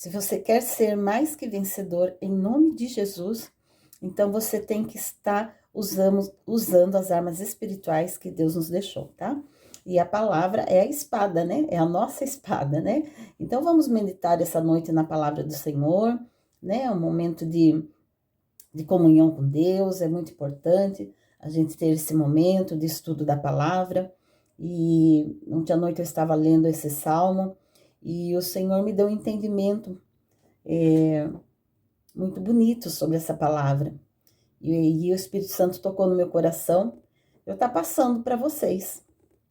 Se você quer ser mais que vencedor em nome de Jesus, então você tem que estar usando as armas espirituais que Deus nos deixou, tá? E a palavra é a espada, né? É a nossa espada, né? Então vamos meditar essa noite na palavra do Senhor, né? É um momento de comunhão com Deus, é muito importante a gente ter esse momento de estudo da palavra. E ontem à noite eu estava lendo esse salmo e o Senhor me deu um entendimento muito bonito sobre essa palavra. E o Espírito Santo tocou no meu coração, eu estou passando para vocês,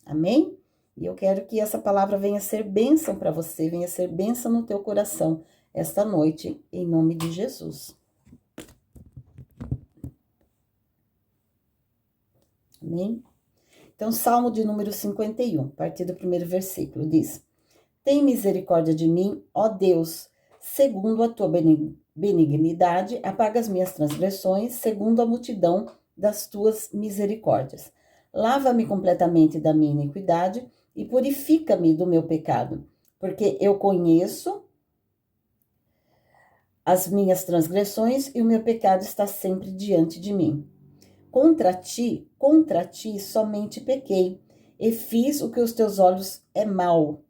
amém? E eu quero que essa palavra venha ser bênção para você, venha ser bênção no teu coração esta noite, em nome de Jesus. Amém? Então, Salmo de número 51, a partir do primeiro versículo, diz: Tem misericórdia de mim, ó Deus, segundo a tua benignidade, apaga as minhas transgressões, segundo a multidão das tuas misericórdias. Lava-me completamente da minha iniquidade e purifica-me do meu pecado, porque eu conheço as minhas transgressões e o meu pecado está sempre diante de mim. Contra ti somente pequei, e fiz o que os teus olhos é mal,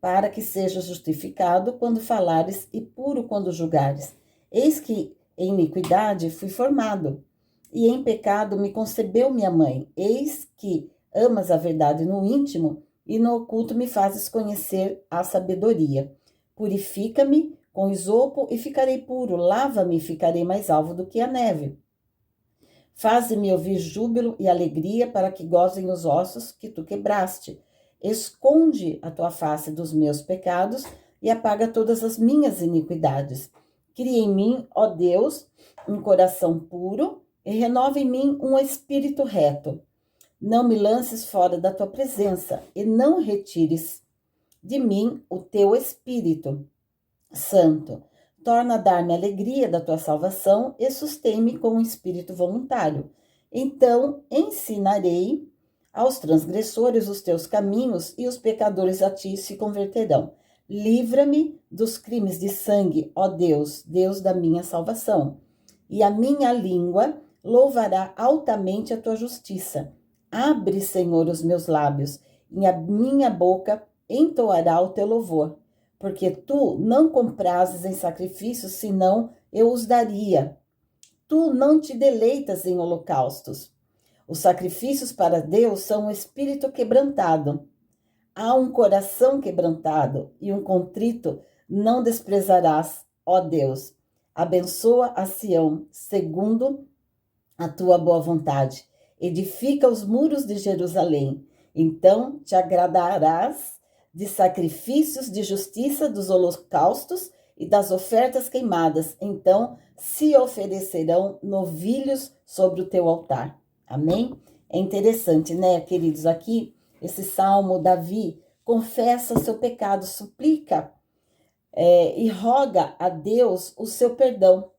para que seja justificado quando falares e puro quando julgares. Eis que em iniquidade fui formado, e em pecado me concebeu minha mãe. Eis que amas a verdade no íntimo, e no oculto me fazes conhecer a sabedoria. Purifica-me com isopo e ficarei puro, lava-me e ficarei mais alvo do que a neve. Faze-me ouvir júbilo e alegria, para que gozem os ossos que tu quebraste. Esconde a tua face dos meus pecados e apaga todas as minhas iniquidades. Cria em mim, ó Deus, um coração puro e renova em mim um espírito reto. Não me lances fora da tua presença e não retires de mim o teu Espírito Santo. Torna a dar-me a alegria da tua salvação e sustém-me com um espírito voluntário. Então ensinarei aos transgressores os teus caminhos e os pecadores a ti se converterão. Livra-me dos crimes de sangue, ó Deus, Deus da minha salvação. E a minha língua louvará altamente a tua justiça. Abre, Senhor, os meus lábios, e a minha boca entoará o teu louvor. Porque tu não comprases em sacrifícios, senão eu os daria. Tu não te deleitas em holocaustos. Os sacrifícios para Deus são um espírito quebrantado. Há um coração quebrantado e um contrito não desprezarás, ó Deus. Abençoa a Sião, segundo a tua boa vontade. Edifica os muros de Jerusalém. Então te agradarás de sacrifícios de justiça, dos holocaustos e das ofertas queimadas. Então se oferecerão novilhos sobre o teu altar. Amém? É interessante, né, queridos? Aqui, esse salmo, Davi confessa seu pecado, suplica e roga a Deus o seu perdão,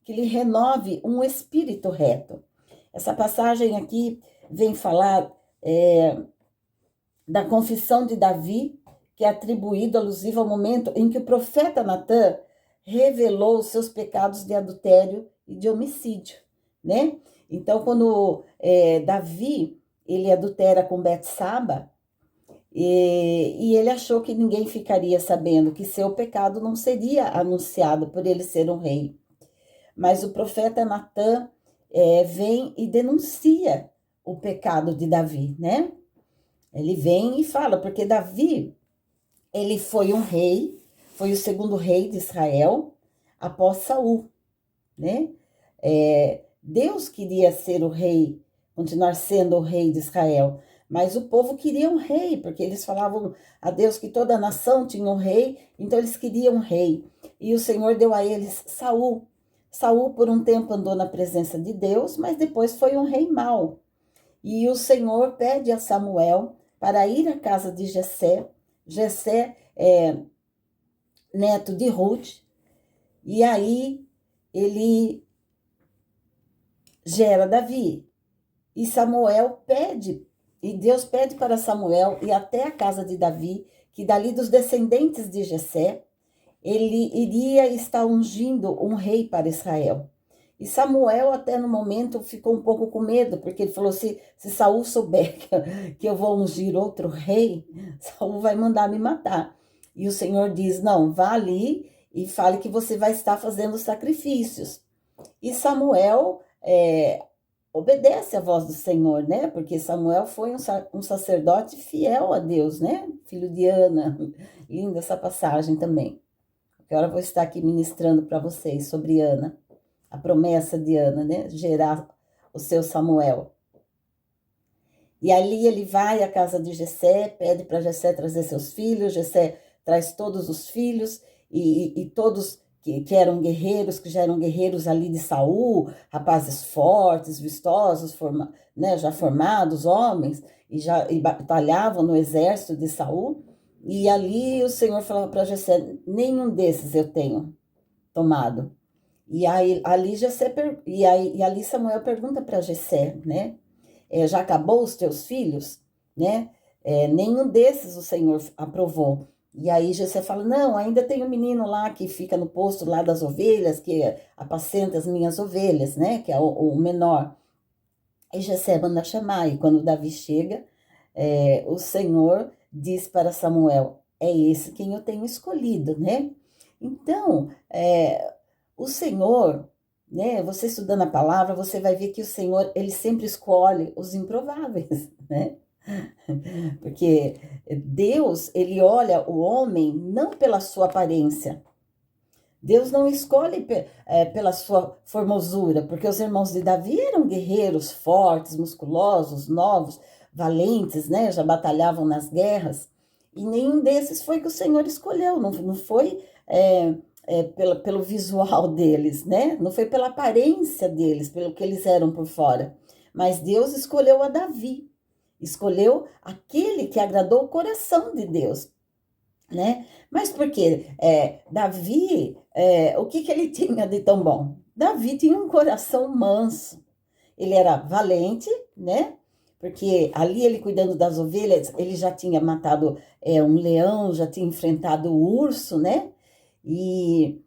que lhe renove um espírito reto. Essa passagem aqui vem falar da confissão de Davi, que é atribuído alusivo ao momento em que o profeta Natã revelou os seus pecados de adultério e de homicídio, né? Então, quando Davi, ele adultera com Betsaba, e ele achou que ninguém ficaria sabendo, que seu pecado não seria anunciado por ele ser um rei. Mas o profeta Natã vem e denuncia o pecado de Davi, né? Ele vem e fala, porque Davi, ele foi um rei, foi o segundo rei de Israel, após Saul, né? Deus queria ser o rei, continuar sendo o rei de Israel, mas o povo queria um rei, porque eles falavam a Deus que toda a nação tinha um rei, então eles queriam um rei. E o Senhor deu a eles Saul. Saul por um tempo andou na presença de Deus, mas depois foi um rei mau. E o Senhor pede a Samuel para ir à casa de Jessé. Jessé é neto de Ruth, e aí ele gera Davi. E Samuel pede, e Deus pede para Samuel ir até a casa de Davi, que dali dos descendentes de Jessé, ele iria estar ungindo um rei para Israel. E Samuel, até no momento, ficou um pouco com medo, porque ele falou: se Saul souber que eu vou ungir outro rei, Saul vai mandar me matar. E o Senhor diz: não, vá ali e fale que você vai estar fazendo sacrifícios. E Samuel obedece à voz do Senhor, né? Porque Samuel foi um sacerdote fiel a Deus, né? Filho de Ana. Linda essa passagem também. Agora eu vou estar aqui ministrando para vocês sobre Ana, a promessa de Ana, né? Gerar o seu Samuel. E ali ele vai à casa de Jessé, pede para Jessé trazer seus filhos, Jessé traz todos os filhos, e todos que eram guerreiros, que já eram guerreiros ali de Saul, rapazes fortes, vistosos, né, já formados, homens, e batalhavam no exército de Saul. E ali o Senhor falava para Jessé: nenhum desses eu tenho tomado. E aí ali ali Samuel pergunta para Jessé, né? Já acabou os teus filhos, né? Nenhum desses o Senhor aprovou. E aí Jessé fala: não, ainda tem um menino lá que fica no posto lá das ovelhas, que apacenta as minhas ovelhas, né? Que é o menor. E Jessé manda chamar, e quando Davi chega, o Senhor diz para Samuel: é esse quem eu tenho escolhido, né? Então, o Senhor, né? Você estudando a palavra, você vai ver que o Senhor, ele sempre escolhe os improváveis, né? Porque Deus, ele olha o homem não pela sua aparência. Deus não escolhe pela sua formosura, porque os irmãos de Davi eram guerreiros fortes, musculosos, novos, valentes, né? Já batalhavam nas guerras. E nenhum desses foi que o Senhor escolheu, não foi pelo visual deles, né? Não foi pela aparência deles, pelo que eles eram por fora. Mas Deus escolheu a Davi, escolheu aquele que agradou o coração de Deus, né? Mas por quê? Davi, o que ele tinha de tão bom? Davi tinha um coração manso, ele era valente, né? Porque ali ele cuidando das ovelhas, ele já tinha matado um leão, já tinha enfrentado o urso, né? E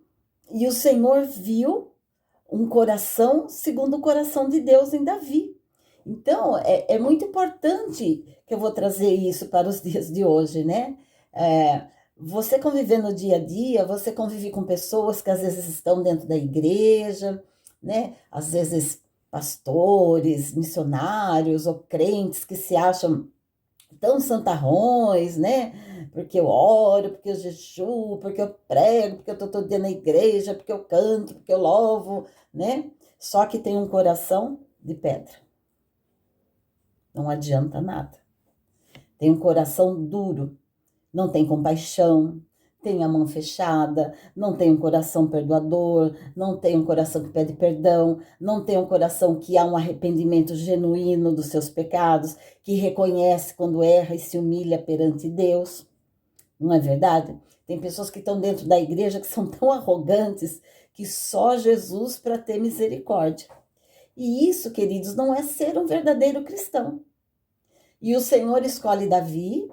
o Senhor viu um coração segundo o coração de Deus em Davi. Então, é muito importante que eu vou trazer isso para os dias de hoje, né? Você conviver no dia a dia, você convive com pessoas que às vezes estão dentro da igreja, né? Às vezes pastores, missionários ou crentes que se acham tão santarrões, né? Porque eu oro, porque eu jejuo, porque eu prego, porque eu estou todo dia na igreja, porque eu canto, porque eu louvo, né? Só que tem um coração de pedra. Não adianta nada. Tem um coração duro, não tem compaixão, tem a mão fechada, não tem um coração perdoador, não tem um coração que pede perdão, não tem um coração que há um arrependimento genuíno dos seus pecados, que reconhece quando erra e se humilha perante Deus. Não é verdade? Tem pessoas que estão dentro da igreja que são tão arrogantes que só Jesus para ter misericórdia. E isso, queridos, não é ser um verdadeiro cristão. E o Senhor escolhe Davi,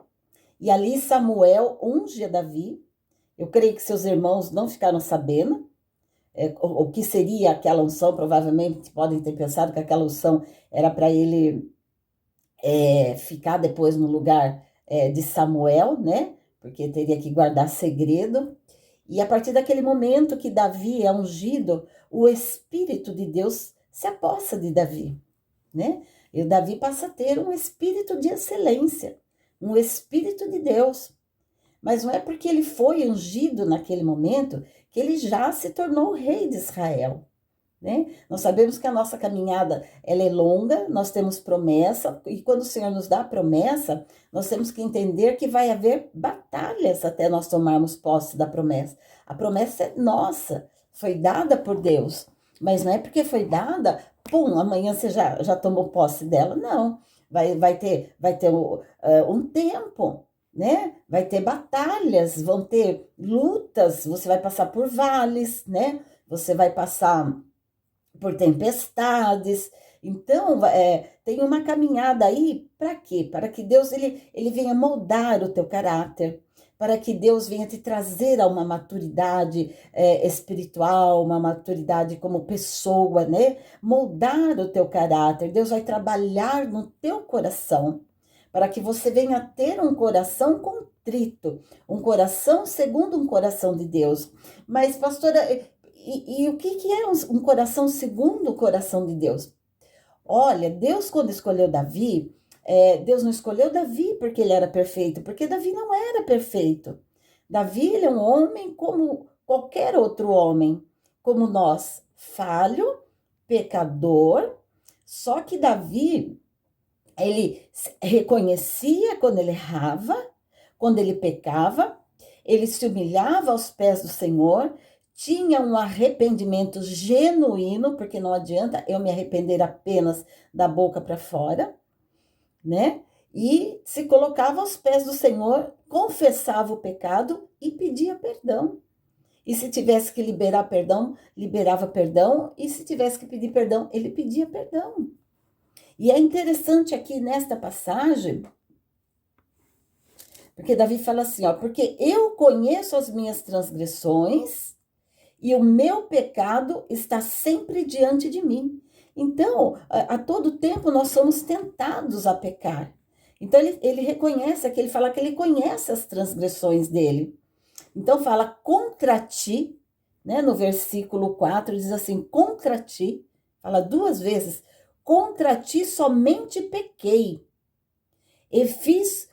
e ali Samuel unge a Davi. Eu creio que seus irmãos não ficaram sabendo o que seria aquela unção. Provavelmente podem ter pensado que aquela unção era para ele ficar depois no lugar de Samuel, né? Porque teria que guardar segredo. E a partir daquele momento que Davi é ungido, o Espírito de Deus se apossa de Davi, né? E o Davi passa a ter um espírito de excelência, um espírito de Deus. Mas não é porque ele foi ungido naquele momento que ele já se tornou rei de Israel, né? Nós sabemos que a nossa caminhada ela é longa, nós temos promessa, e quando o Senhor nos dá a promessa, nós temos que entender que vai haver batalhas até nós tomarmos posse da promessa. A promessa é nossa, foi dada por Deus, mas não é porque foi dada, pum, amanhã você já tomou posse dela, não. Vai ter um tempo, né? Vai ter batalhas, vão ter lutas, você vai passar por vales, né? Você vai passar por tempestades. Então, tem uma caminhada aí para quê? Para que Deus ele venha moldar o teu caráter, para que Deus venha te trazer a uma maturidade espiritual, uma maturidade como pessoa, né? Moldar o teu caráter. Deus vai trabalhar no teu coração, para que você venha ter um coração contrito, um coração segundo um coração de Deus. Mas, pastora, e o que é um coração segundo o coração de Deus? Olha, Deus, quando escolheu Davi, Deus não escolheu Davi porque ele era perfeito, porque Davi não era perfeito. Davi, ele é um homem como qualquer outro homem, como nós, falho, pecador. Só que Davi, ele reconhecia quando ele errava, quando ele pecava, ele se humilhava aos pés do Senhor, tinha um arrependimento genuíno, porque não adianta eu me arrepender apenas da boca para fora, né? E se colocava aos pés do Senhor, confessava o pecado e pedia perdão. E se tivesse que liberar perdão, liberava perdão, e se tivesse que pedir perdão, ele pedia perdão. E é interessante aqui nesta passagem, porque Davi fala assim, ó, porque eu conheço as minhas transgressões e o meu pecado está sempre diante de mim. Então, a todo tempo nós somos tentados a pecar. Então, ele reconhece aqui, ele fala que ele conhece as transgressões dele. Então, fala contra ti, né? No versículo 4, diz assim, contra ti, fala duas vezes, contra ti somente pequei e fiz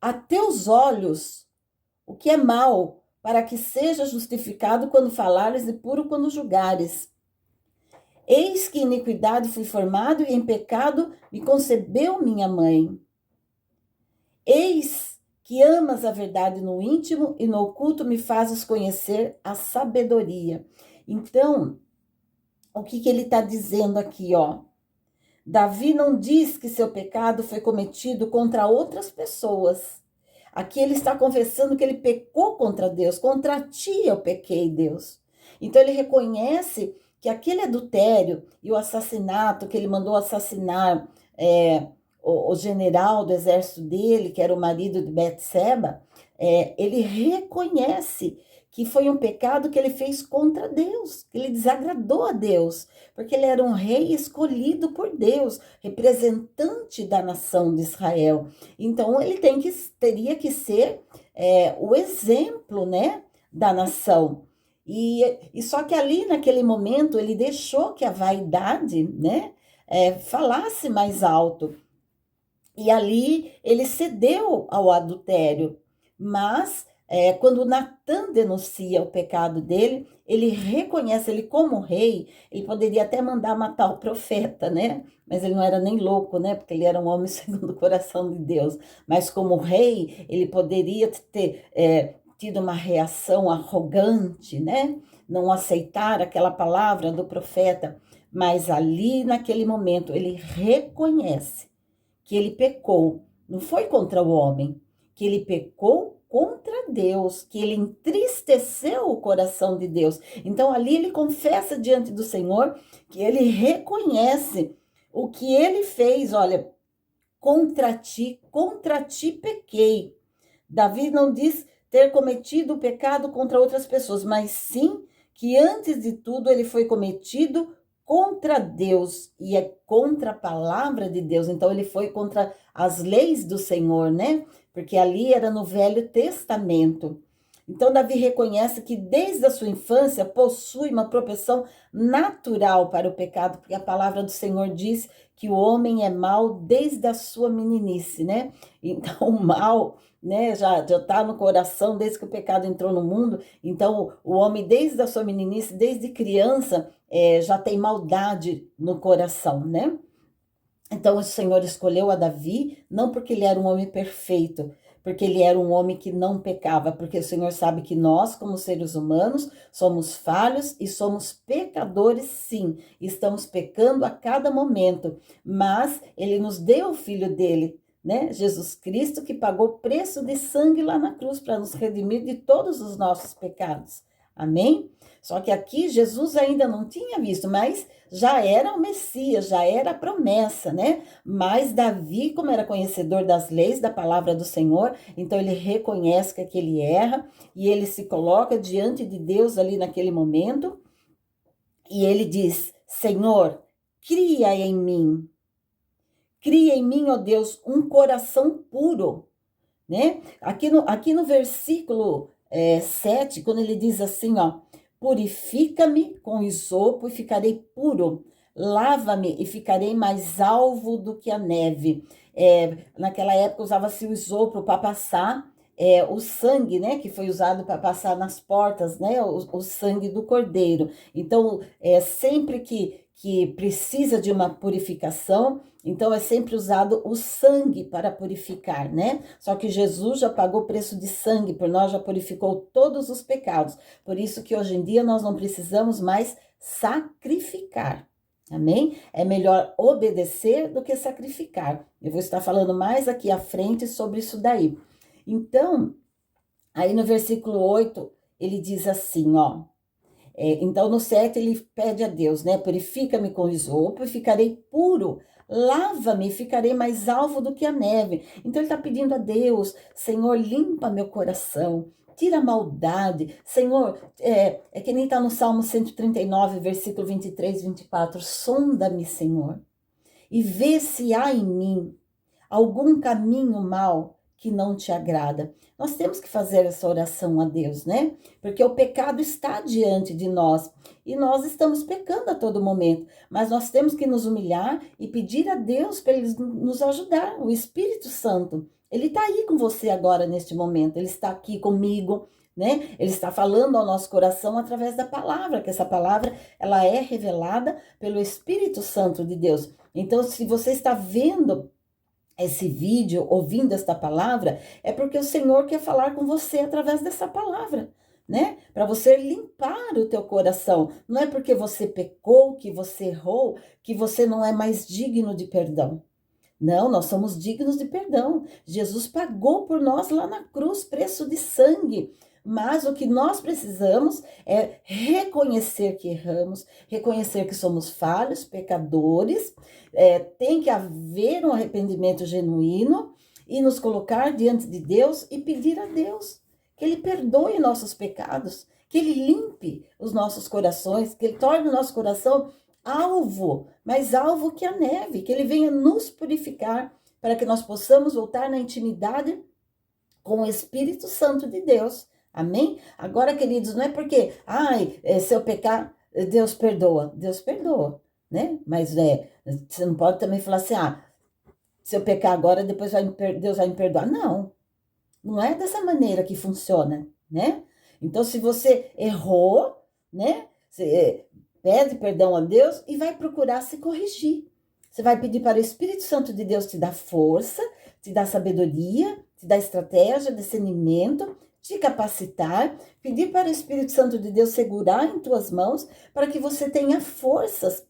a teus olhos o que é mal, para que seja justificado quando falares e puro quando julgares. Eis que iniquidade fui formado e em pecado me concebeu minha mãe. Eis que amas a verdade no íntimo e no oculto me fazes conhecer a sabedoria. Então, o que ele está dizendo aqui, ó? Davi não diz que seu pecado foi cometido contra outras pessoas. Aqui ele está confessando que ele pecou contra Deus. Contra ti eu pequei, Deus. Então ele reconhece que aquele adultério e o assassinato, que ele mandou assassinar o general do exército dele, que era o marido de Betseba, ele reconhece que foi um pecado que ele fez contra Deus, que ele desagradou a Deus, porque ele era um rei escolhido por Deus, representante da nação de Israel. Então ele teria que ser o exemplo, né, da nação. E só que ali naquele momento ele deixou que a vaidade, né, falasse mais alto. E ali ele cedeu ao adultério, mas quando Natan denuncia o pecado dele, ele reconhece, ele como rei, ele poderia até mandar matar o profeta, né? Mas ele não era nem louco, né? Porque ele era um homem segundo o coração de Deus. Mas como rei, ele poderia ter tido uma reação arrogante, né? Não aceitar aquela palavra do profeta. Mas ali, naquele momento, ele reconhece que ele pecou, não foi contra o homem, que ele pecou contra Deus, que ele entristeceu o coração de Deus. Então ali ele confessa diante do Senhor que ele reconhece o que ele fez, olha, contra ti pequei. Davi não diz ter cometido o pecado contra outras pessoas, mas sim que antes de tudo ele foi cometido contra Deus e é contra a palavra de Deus. Então ele foi contra as leis do Senhor, né? Porque ali era no Velho Testamento. Então Davi reconhece que desde a sua infância possui uma propensão natural para o pecado, porque a palavra do Senhor diz que o homem é mau desde a sua meninice, né? Então o mal, né, já está no coração desde que o pecado entrou no mundo. Então o homem desde a sua meninice, desde criança, já tem maldade no coração, né? Então o Senhor escolheu a Davi, não porque ele era um homem perfeito, porque ele era um homem que não pecava, porque o Senhor sabe que nós, como seres humanos, somos falhos e somos pecadores, sim. Estamos pecando a cada momento, mas ele nos deu o Filho dele, né? Jesus Cristo, que pagou preço de sangue lá na cruz para nos redimir de todos os nossos pecados. Amém? Só que aqui Jesus ainda não tinha visto, mas já era o Messias, já era a promessa, né? Mas Davi, como era conhecedor das leis, da palavra do Senhor, então ele reconhece que ele erra e ele se coloca diante de Deus ali naquele momento e ele diz: Senhor, cria em mim, ó Deus, um coração puro, né? Aqui no versículo 7, quando ele diz assim, ó, purifica-me com isopo e ficarei puro, lava-me e ficarei mais alvo do que a neve. Naquela época usava-se o isopo para passar o sangue, né, que foi usado para passar nas portas, né, o sangue do cordeiro. Então, sempre que precisa de uma purificação, então é sempre usado o sangue para purificar, né? Só que Jesus já pagou o preço de sangue por nós, já purificou todos os pecados. Por isso que hoje em dia nós não precisamos mais sacrificar. Amém? É melhor obedecer do que sacrificar. Eu vou estar falando mais aqui à frente sobre isso daí. Então, aí no versículo 8, ele diz assim, ó. Então, no 7, ele pede a Deus, né? Purifica-me com isopo e ficarei puro. Lava-me e ficarei mais alvo do que a neve. Então, ele está pedindo a Deus, Senhor, limpa meu coração. Tira a maldade. Senhor, que nem está no Salmo 139, versículo 23, 24. Sonda-me, Senhor, e vê se há em mim algum caminho mau que não te agrada. Nós temos que fazer essa oração a Deus, né? Porque o pecado está diante de nós e nós estamos pecando a todo momento, mas nós temos que nos humilhar e pedir a Deus para Ele nos ajudar. O Espírito Santo, Ele está aí com você agora neste momento, Ele está aqui comigo, né? Ele está falando ao nosso coração através da palavra, que essa palavra ela é revelada pelo Espírito Santo de Deus. Então, se você está vendo esse vídeo, ouvindo esta palavra, é porque o Senhor quer falar com você através dessa palavra, né? Para você limpar o teu coração. Não é porque você pecou, que você errou, que você não é mais digno de perdão. Não, nós somos dignos de perdão. Jesus pagou por nós lá na cruz, preço de sangue. Mas o que nós precisamos é reconhecer que erramos, reconhecer que somos falhos, pecadores, tem que haver um arrependimento genuíno e nos colocar diante de Deus e pedir a Deus que Ele perdoe nossos pecados, que Ele limpe os nossos corações, que Ele torne o nosso coração alvo, mais alvo que a neve, que Ele venha nos purificar para que nós possamos voltar na intimidade com o Espírito Santo de Deus. Amém? Agora, queridos, não é porque, se eu pecar, Deus perdoa, né? Mas você não pode também falar assim, se eu pecar agora, depois Deus vai me perdoar. Não, não é dessa maneira que funciona, né? Então, se você errou, né? Você pede perdão a Deus e vai procurar se corrigir. Você vai pedir para o Espírito Santo de Deus te dar força, te dar sabedoria, te dar estratégia, discernimento, te capacitar, pedir para o Espírito Santo de Deus segurar em tuas mãos para que você tenha forças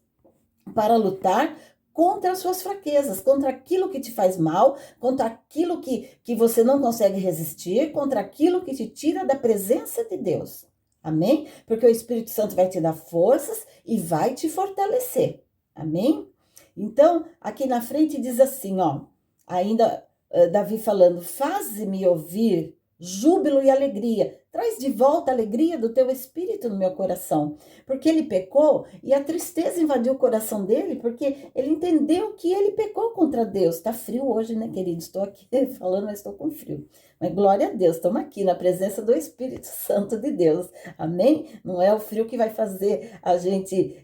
para lutar contra as suas fraquezas, contra aquilo que te faz mal, contra aquilo que você não consegue resistir, contra aquilo que te tira da presença de Deus. Amém? Porque o Espírito Santo vai te dar forças e vai te fortalecer. Amém? Então, aqui na frente diz assim, ó, ainda Davi falando, faze-me ouvir júbilo e alegria. Traz de volta a alegria do teu espírito no meu coração. Porque ele pecou e a tristeza invadiu o coração dele, porque ele entendeu que ele pecou contra Deus. Tá frio hoje, né, querido? Estou aqui falando, mas estou com frio. Mas glória a Deus, estamos aqui na presença do Espírito Santo de Deus. Amém? Não é o frio que vai fazer a gente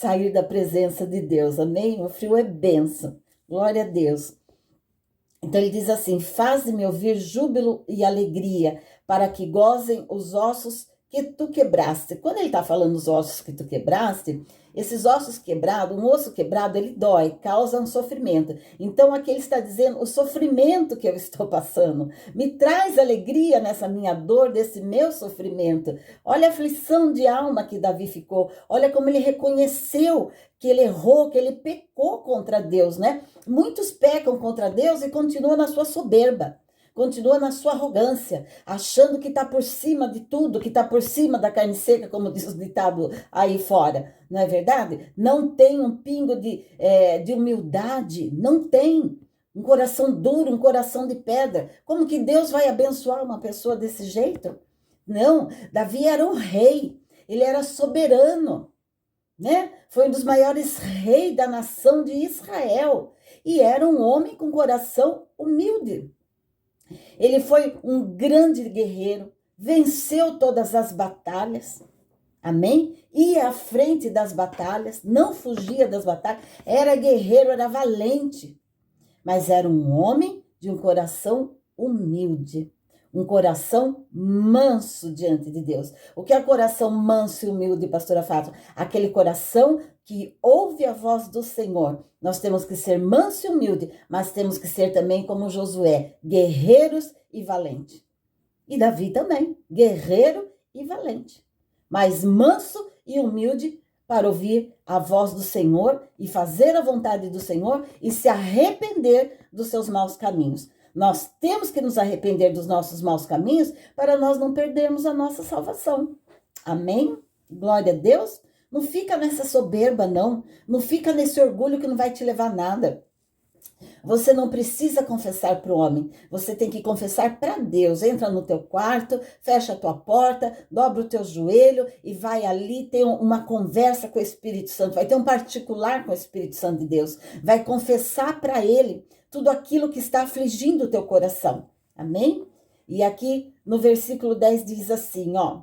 sair da presença de Deus. Amém? O frio é bênção. Glória a Deus. Então ele diz assim, faz-me ouvir júbilo e alegria, para que gozem os ossos que tu quebraste. Quando ele está falando os ossos que tu quebraste, esses ossos quebrados, um osso quebrado, ele dói, causa um sofrimento. Então aqui ele está dizendo, o sofrimento que eu estou passando, me traz alegria nessa minha dor, desse meu sofrimento. Olha a aflição de alma que Davi ficou, olha como ele reconheceu que ele errou, que ele pecou contra Deus, né? Muitos pecam contra Deus e continuam na sua soberba. continua na sua arrogância, achando que está por cima de tudo, que está por cima da carne seca, como diz o ditado aí fora, não é verdade? Não tem um pingo de humildade, não tem. Um coração duro, um coração de pedra. Como que Deus vai abençoar uma pessoa desse jeito? Não, Davi era um rei, ele era soberano, né? Foi um dos maiores reis da nação de Israel e era um homem com coração humilde. Ele foi um grande guerreiro, venceu todas as batalhas, amém? Ia à frente das batalhas, não fugia das batalhas, era guerreiro, era valente, mas era um homem de um coração humilde. Um coração manso diante de Deus. O que é coração manso e humilde, pastora Fátima? Aquele coração que ouve a voz do Senhor. Nós temos que ser manso e humilde, mas temos que ser também como Josué, guerreiros e valente. E Davi também, guerreiro e valente, mas manso e humilde para ouvir a voz do Senhor e fazer a vontade do Senhor e se arrepender dos seus maus caminhos. Nós temos que nos arrepender dos nossos maus caminhos para nós não perdermos a nossa salvação. Amém? Glória a Deus. Não fica nessa soberba, não. Não fica nesse orgulho que não vai te levar a nada. Você não precisa confessar para o homem. Você tem que confessar para Deus. Entra no teu quarto, fecha a tua porta, dobra o teu joelho e vai ali ter uma conversa com o Espírito Santo. Vai ter um particular com o Espírito Santo de Deus. Vai confessar para ele tudo aquilo que está afligindo o teu coração. Amém? E aqui no versículo 10 diz assim, ó.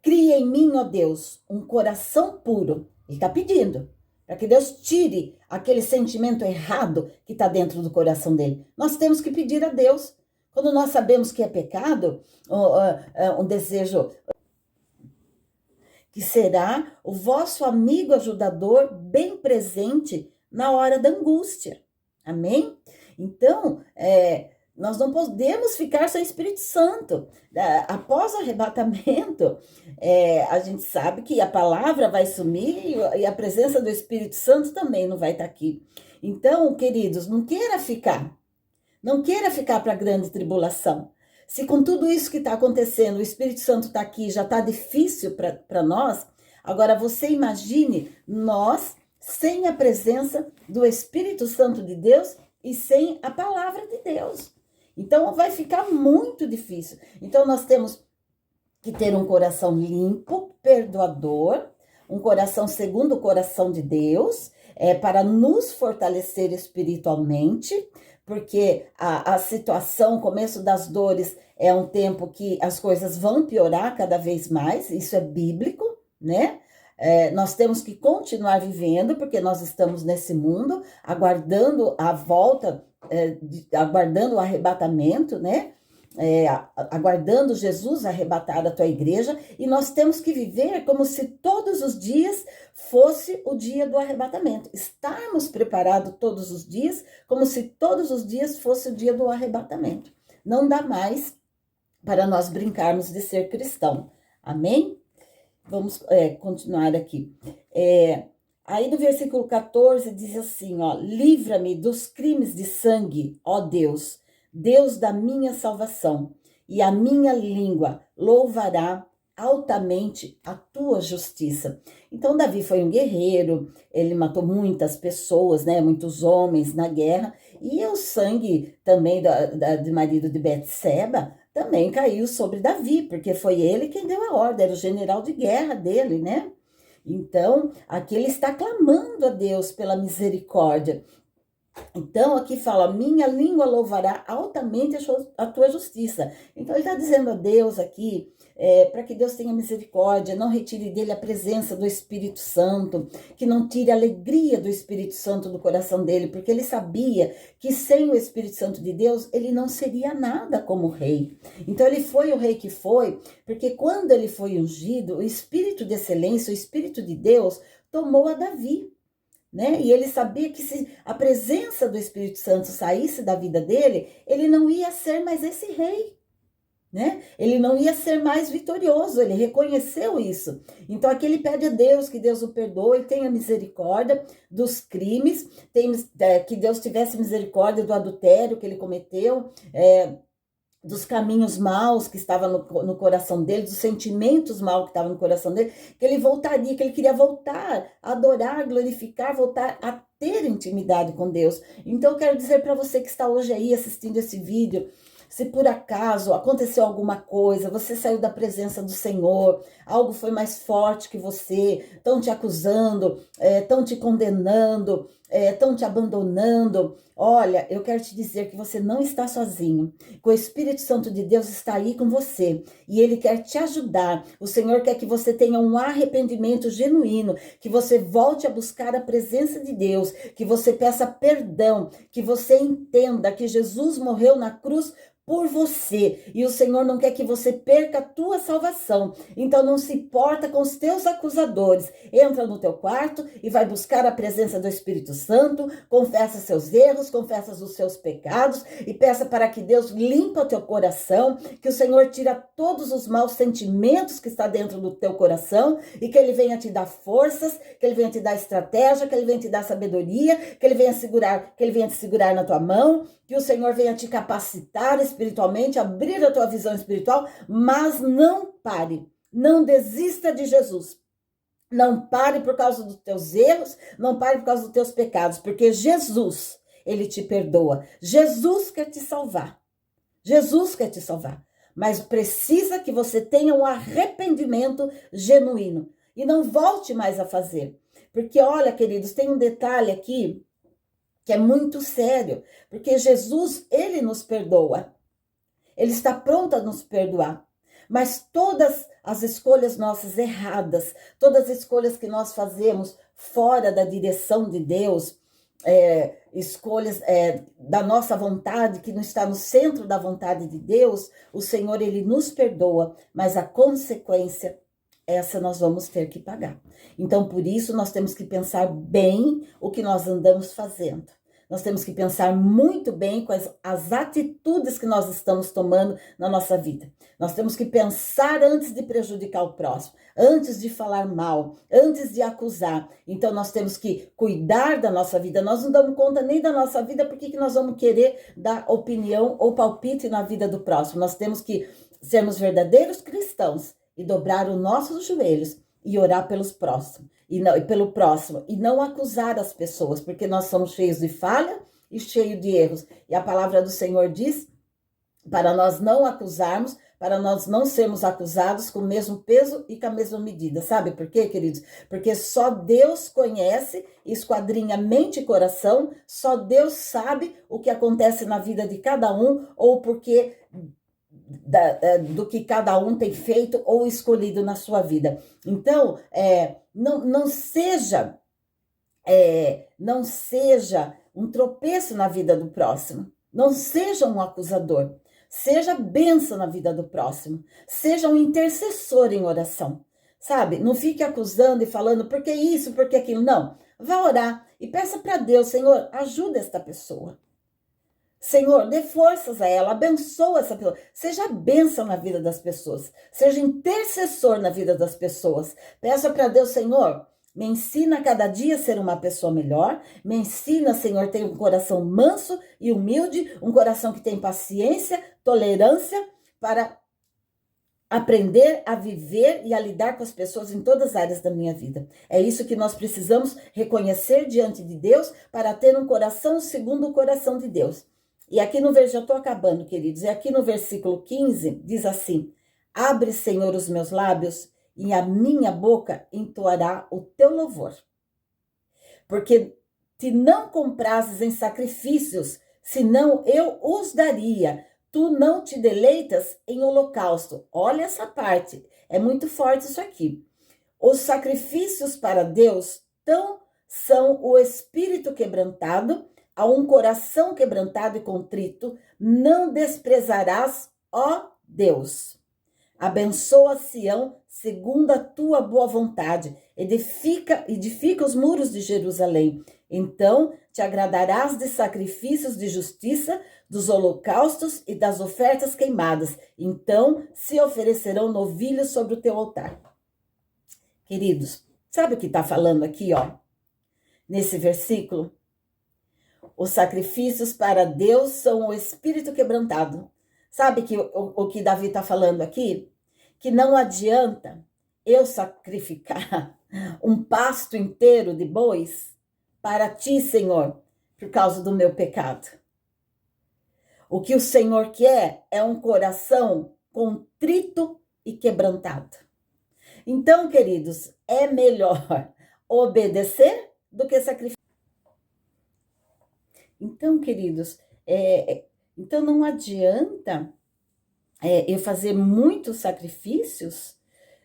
Cria em mim, ó Deus, um coração puro. Ele está pedindo para que Deus tire aquele sentimento errado que está dentro do coração dele. Nós temos que pedir a Deus. Quando nós sabemos que é pecado, um desejo que será o vosso amigo ajudador bem presente na hora da angústia. Amém? Então, nós não podemos ficar sem Espírito Santo. Após o arrebatamento, a gente sabe que a palavra vai sumir e a presença do Espírito Santo também não vai estar aqui. Então, queridos, não queira ficar para a grande tribulação. Se com tudo isso que está acontecendo, o Espírito Santo está aqui, já está difícil para nós, agora você imagine nós sem a presença do Espírito Santo de Deus e sem a palavra de Deus. Então vai ficar muito difícil. Então nós temos que ter um coração limpo, perdoador, um coração segundo o coração de Deus, para nos fortalecer espiritualmente, porque a situação, o começo das dores é um tempo que as coisas vão piorar cada vez mais, isso é bíblico, né? Nós temos que continuar vivendo, porque nós estamos nesse mundo, aguardando a volta, aguardando o arrebatamento, né? Aguardando Jesus arrebatar a tua igreja, e nós temos que viver como se todos os dias fosse o dia do arrebatamento. Estarmos preparados todos os dias, como se todos os dias fosse o dia do arrebatamento. Não dá mais para nós brincarmos de ser cristão. Amém? Vamos continuar aqui. Aí no versículo 14 diz assim, ó, livra-me dos crimes de sangue, ó Deus, Deus da minha salvação, e a minha língua louvará altamente a tua justiça. Então Davi foi um guerreiro, ele matou muitas pessoas, né, muitos homens na guerra, e o sangue também do marido de Betseba também caiu sobre Davi, porque foi ele quem deu a ordem, era o general de guerra dele, né? Então, aqui ele está clamando a Deus pela misericórdia. Então, aqui fala, minha língua louvará altamente a tua justiça. Então, ele está dizendo a Deus aqui, para que Deus tenha misericórdia, não retire dele a presença do Espírito Santo, que não tire a alegria do Espírito Santo do coração dele, porque ele sabia que sem o Espírito Santo de Deus, ele não seria nada como rei. Então, ele foi o rei que foi, porque quando ele foi ungido, o Espírito de excelência, o Espírito de Deus, tomou a Davi. Né? E ele sabia que se a presença do Espírito Santo saísse da vida dele, ele não ia ser mais esse rei, né? Ele não ia ser mais vitorioso, ele reconheceu isso. Então aqui ele pede a Deus que Deus o perdoe, tenha misericórdia dos crimes, que Deus tivesse misericórdia do adultério que ele cometeu, dos caminhos maus que estavam no coração dele, dos sentimentos maus que estavam no coração dele, que ele voltaria, que ele queria voltar a adorar, glorificar, voltar a ter intimidade com Deus. Então eu quero dizer para você que está hoje aí assistindo esse vídeo, se por acaso aconteceu alguma coisa, você saiu da presença do Senhor, algo foi mais forte que você, estão te acusando, estão te condenando, estão te abandonando, olha, eu quero te dizer que você não está sozinho, que o Espírito Santo de Deus está aí com você, e Ele quer te ajudar. O Senhor quer que você tenha um arrependimento genuíno, que você volte a buscar a presença de Deus, que você peça perdão, que você entenda que Jesus morreu na cruz por você, e o Senhor não quer que você perca a tua salvação. Então não se importa com os teus acusadores, entra no teu quarto e vai buscar a presença do Espírito Santo, confessa seus erros, confessa os seus pecados e peça para que Deus limpe o teu coração, que o Senhor tira todos os maus sentimentos que está dentro do teu coração e que Ele venha te dar forças, que Ele venha te dar estratégia, que Ele venha te dar sabedoria, que Ele venha te segurar na tua mão, que o Senhor venha te capacitar espiritualmente, abrir a tua visão espiritual, mas não pare, não desista de Jesus. Não pare por causa dos teus erros, não pare por causa dos teus pecados, porque Jesus, Ele te perdoa. Jesus quer te salvar. Jesus quer te salvar. Mas precisa que você tenha um arrependimento genuíno e não volte mais a fazer. Porque olha, queridos, tem um detalhe aqui que é muito sério, porque Jesus, Ele nos perdoa. Ele está pronto a nos perdoar. Mas todas as escolhas nossas erradas, todas as escolhas que nós fazemos fora da direção de Deus, escolhas da nossa vontade, que não está no centro da vontade de Deus, o Senhor, Ele nos perdoa, mas a consequência, essa nós vamos ter que pagar. Então, por isso, nós temos que pensar bem o que nós andamos fazendo. Nós temos que pensar muito bem com as atitudes que nós estamos tomando na nossa vida. Nós temos que pensar antes de prejudicar o próximo, antes de falar mal, antes de acusar. Então, nós temos que cuidar da nossa vida. Nós não damos conta nem da nossa vida, por que nós vamos querer dar opinião ou palpite na vida do próximo? Nós temos que sermos verdadeiros cristãos e dobrar os nossos joelhos e orar pelos próximos, pelo próximo, e não acusar as pessoas, porque nós somos cheios de falha e cheios de erros. E a palavra do Senhor diz para nós não acusarmos, para nós não sermos acusados com o mesmo peso e com a mesma medida. Sabe por quê, queridos? Porque só Deus conhece, esquadrinha mente e coração, só Deus sabe o que acontece na vida de cada um, ou porque do que cada um tem feito ou escolhido na sua vida. Então, não seja um tropeço na vida do próximo. Não seja um acusador. Seja bênção na vida do próximo. Seja um intercessor em oração. Sabe? Não fique acusando e falando por que isso, por que aquilo. Não. Vá orar e peça para Deus, Senhor, ajuda esta pessoa. Senhor, dê forças a ela, abençoa essa pessoa. Seja bênção na vida das pessoas. Seja intercessor na vida das pessoas. Peça para Deus, Senhor, me ensina a cada dia a ser uma pessoa melhor. Me ensina, Senhor, ter um coração manso e humilde, um coração que tem paciência, tolerância, para aprender a viver e a lidar com as pessoas em todas as áreas da minha vida. É isso que nós precisamos reconhecer diante de Deus para ter um coração segundo o coração de Deus. E aqui no já estou acabando, queridos, e aqui no versículo 15 diz assim: abre, Senhor, os meus lábios, e a minha boca entoará o teu louvor. Porque te não comprases em sacrifícios, senão eu os daria. Tu não te deleitas em holocausto. Olha essa parte, é muito forte isso aqui. Os sacrifícios para Deus são o espírito quebrantado, a um coração quebrantado e contrito, não desprezarás, ó Deus. Abençoa Sião segundo a tua boa vontade, edifica os muros de Jerusalém. Então te agradarás de sacrifícios de justiça, dos holocaustos e das ofertas queimadas. Então se oferecerão novilhos sobre o teu altar. Queridos, sabe o que está falando aqui, ó? Nesse versículo? Os sacrifícios para Deus são o espírito quebrantado. Sabe que o que Davi está falando aqui? Que não adianta eu sacrificar um pasto inteiro de bois para ti, Senhor, por causa do meu pecado. O que o Senhor quer é um coração contrito e quebrantado. Então, queridos, é melhor obedecer do que sacrificar. Então, queridos, então não adianta eu fazer muitos sacrifícios,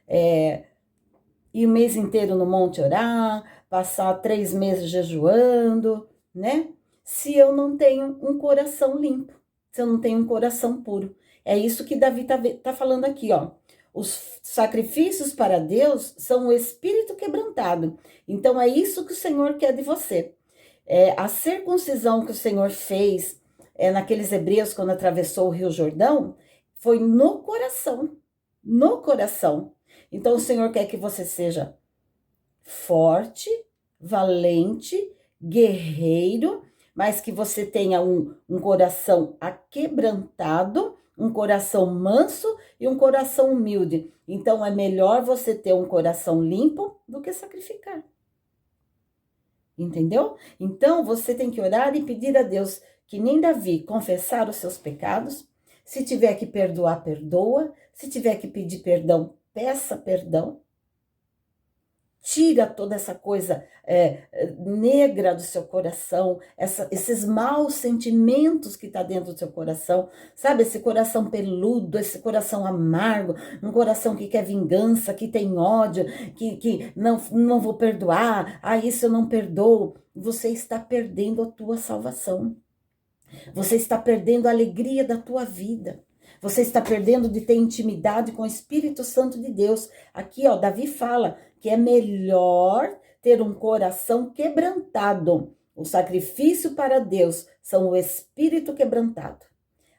ir o mês inteiro no monte orar, passar 3 meses jejuando, né? Se eu não tenho um coração limpo, se eu não tenho um coração puro. É isso que Davi tá falando aqui, ó. Os sacrifícios para Deus são o espírito quebrantado. Então é isso que o Senhor quer de você. A circuncisão que o Senhor fez naqueles hebreus quando atravessou o Rio Jordão foi no coração. No coração. Então o Senhor quer que você seja forte, valente, guerreiro, mas que você tenha um coração aquebrantado, um coração manso e um coração humilde. Então é melhor você ter um coração limpo do que sacrificar. Entendeu? Então você tem que orar e pedir a Deus que nem Davi confessar os seus pecados. Se tiver que perdoar, perdoa. Se tiver que pedir perdão, peça perdão. Tira toda essa coisa negra do seu coração, esses maus sentimentos que tá dentro do seu coração, sabe? Esse coração peludo, esse coração amargo, um coração que quer vingança, que tem ódio, que não vou perdoar, isso eu não perdoo. Você está perdendo a tua salvação. Você está perdendo a alegria da tua vida. Você está perdendo de ter intimidade com o Espírito Santo de Deus. Aqui, ó, Davi fala que é melhor ter um coração quebrantado. O sacrifício para Deus são o espírito quebrantado.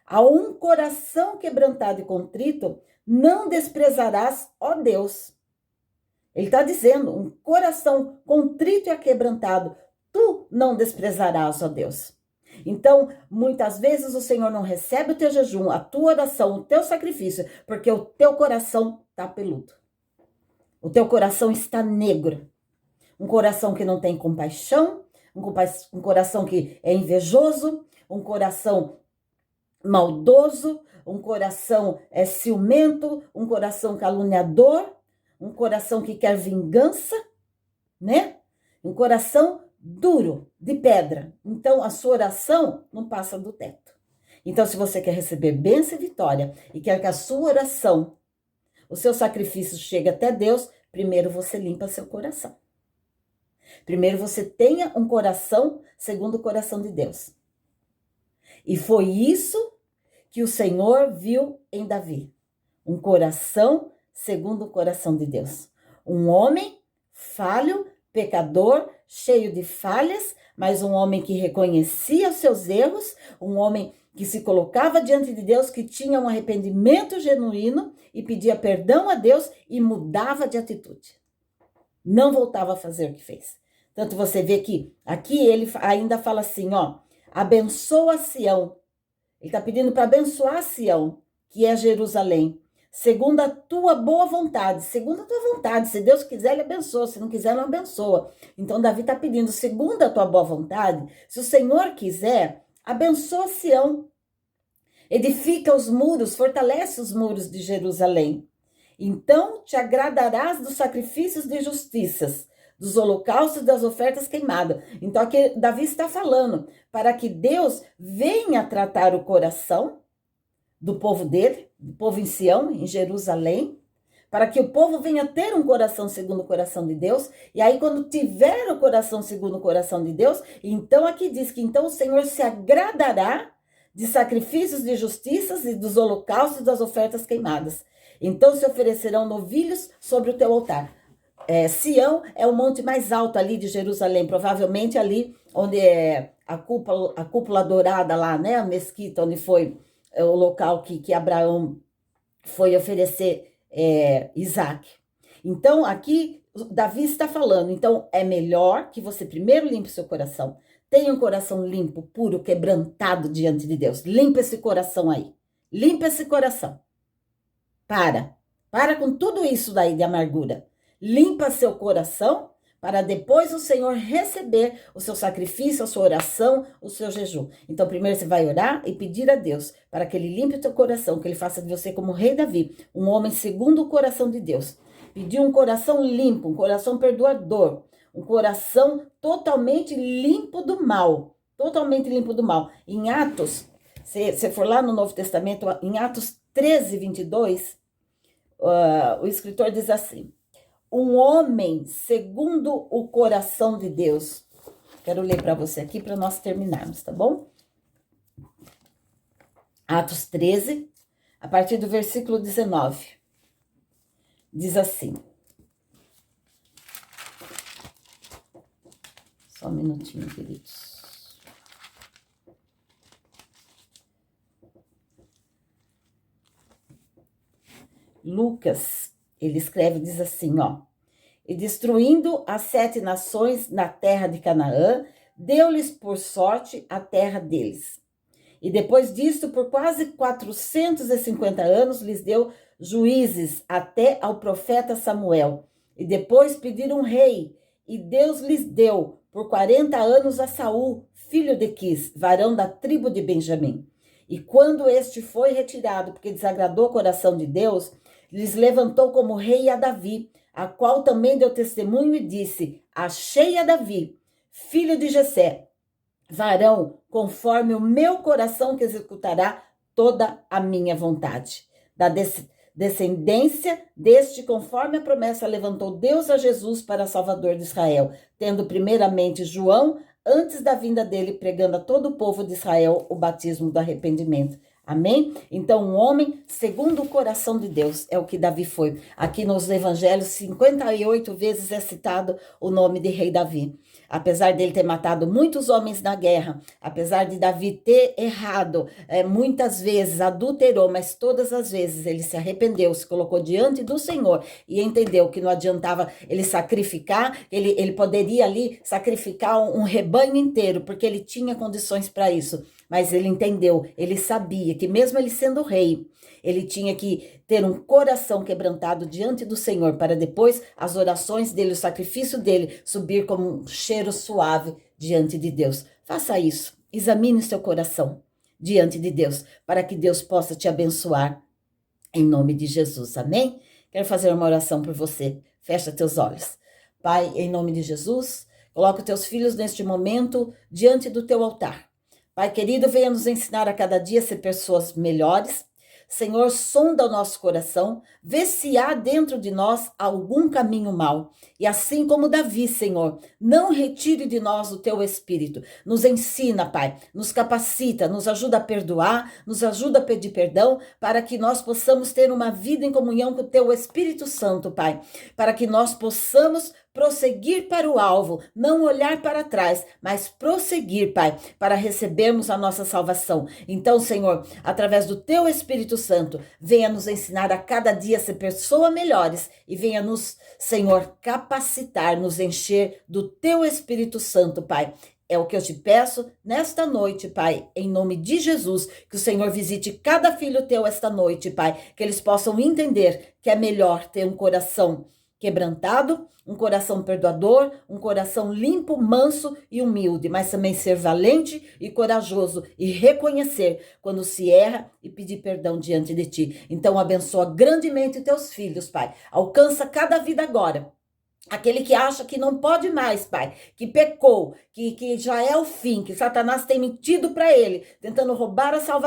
A um coração quebrantado e contrito, não desprezarás, ó Deus. Ele está dizendo, um coração contrito e aquebrantado, tu não desprezarás, ó Deus. Então, muitas vezes o Senhor não recebe o teu jejum, a tua oração, o teu sacrifício, porque o teu coração está peludo. O teu coração está negro. Um coração que não tem compaixão, um coração que é invejoso, um coração maldoso, um coração ciumento, um coração caluniador, um coração que quer vingança, né? Um coração duro, de pedra. Então, a sua oração não passa do teto. Então, se você quer receber bênção e vitória e quer que a sua oração, o seu sacrifício chegue até Deus, primeiro você limpa seu coração. Primeiro você tenha um coração segundo o coração de Deus. E foi isso que o Senhor viu em Davi. Um coração segundo o coração de Deus. Um homem falho, pecador, cheio de falhas, mas um homem que reconhecia os seus erros, um homem que se colocava diante de Deus, que tinha um arrependimento genuíno e pedia perdão a Deus e mudava de atitude. Não voltava a fazer o que fez. Tanto você vê que aqui ele ainda fala assim, ó, abençoa Sião. Ele está pedindo para abençoar Sião, que é Jerusalém. Segundo a tua boa vontade, segundo a tua vontade, se Deus quiser, ele abençoa, se não quiser, não abençoa. Então, Davi está pedindo, segundo a tua boa vontade, se o Senhor quiser, abençoa Sião, edifica os muros, fortalece os muros de Jerusalém. Então, te agradarás dos sacrifícios de justiças, dos holocaustos e das ofertas queimadas. Então, aqui Davi está falando, para que Deus venha tratar o coração do povo dele, do povo em Sião, em Jerusalém, para que o povo venha ter um coração segundo o coração de Deus, e aí quando tiver o coração segundo o coração de Deus, então aqui diz que então o Senhor se agradará de sacrifícios de justiças e dos holocaustos e das ofertas queimadas. Então se oferecerão novilhos sobre o teu altar. Sião é o monte mais alto ali de Jerusalém, provavelmente ali onde é a cúpula dourada lá, né, a mesquita, onde foi o local que Abraão foi oferecer Isaac. Então, aqui, Davi está falando, então, é melhor que você primeiro limpe seu coração. Tenha um coração limpo, puro, quebrantado diante de Deus. Limpa esse coração aí. Limpa esse coração. Para com tudo isso daí de amargura. Limpa seu coração para depois o Senhor receber o seu sacrifício, a sua oração, o seu jejum. Então, primeiro você vai orar e pedir a Deus para que Ele limpe o teu coração, que Ele faça de você como rei Davi, um homem segundo o coração de Deus. Pedir um coração limpo, um coração perdoador, um coração totalmente limpo do mal. Totalmente limpo do mal. Em Atos, se for lá no Novo Testamento, em Atos 13, 22, o escritor diz assim: um homem segundo o coração de Deus. Quero ler para você aqui para nós terminarmos, tá bom? Atos 13, a partir do versículo 19. Diz assim. Só um minutinho, queridos. Lucas, ele escreve, diz assim, ó: e destruindo as 7 nações na terra de Canaã, deu-lhes por sorte a terra deles. E depois disto, por quase 450 anos, lhes deu juízes até ao profeta Samuel. E depois pediram um rei, e Deus lhes deu por 40 anos a Saul, filho de Quis, varão da tribo de Benjamim. E quando este foi retirado, porque desagradou o coração de Deus, lhes levantou como rei a Davi, a qual também deu testemunho e disse: achei a Davi, filho de Jessé, varão conforme o meu coração, que executará toda a minha vontade. Da descendência deste, conforme a promessa, levantou Deus a Jesus para Salvador de Israel, tendo primeiramente João, antes da vinda dele, pregando a todo o povo de Israel o batismo do arrependimento. Amém? Então, um homem segundo o coração de Deus é o que Davi foi. Aqui nos evangelhos, 58 vezes é citado o nome de rei Davi. Apesar dele ter matado muitos homens na guerra, apesar de Davi ter errado muitas vezes, adulterou, mas todas as vezes ele se arrependeu, se colocou diante do Senhor e entendeu que não adiantava ele sacrificar, ele poderia ali sacrificar um rebanho inteiro, porque ele tinha condições para isso. Mas ele entendeu, ele sabia que mesmo ele sendo rei, ele tinha que ter um coração quebrantado diante do Senhor, para depois as orações dele, o sacrifício dele, subir como um cheiro suave diante de Deus. Faça isso, examine seu coração diante de Deus, para que Deus possa te abençoar, em nome de Jesus, amém? Quero fazer uma oração por você, fecha teus olhos. Pai, em nome de Jesus, coloca os teus filhos neste momento diante do teu altar. Pai querido, venha nos ensinar a cada dia a ser pessoas melhores. Senhor, sonda o nosso coração, vê se há dentro de nós algum caminho mau. E assim como Davi, Senhor, não retire de nós o teu espírito. Nos ensina, Pai, nos capacita, nos ajuda a perdoar, nos ajuda a pedir perdão, para que nós possamos ter uma vida em comunhão com o teu Espírito Santo, Pai. Para que nós possamos prosseguir para o alvo, não olhar para trás, mas prosseguir, Pai, para recebermos a nossa salvação. Então, Senhor, através do teu Espírito Santo, venha nos ensinar a cada dia a ser pessoas melhores e venha nos, Senhor, capacitar, nos encher do teu Espírito Santo, Pai. É o que eu te peço nesta noite, Pai, em nome de Jesus, que o Senhor visite cada filho teu esta noite, Pai, que eles possam entender que é melhor ter um coração quebrantado, um coração perdoador, um coração limpo, manso e humilde, mas também ser valente e corajoso e reconhecer quando se erra e pedir perdão diante de ti. Então abençoa grandemente teus filhos, Pai. Alcança cada vida agora. Aquele que acha que não pode mais, Pai, que pecou, que já é o fim, que Satanás tem mentido para ele, tentando roubar a salvação.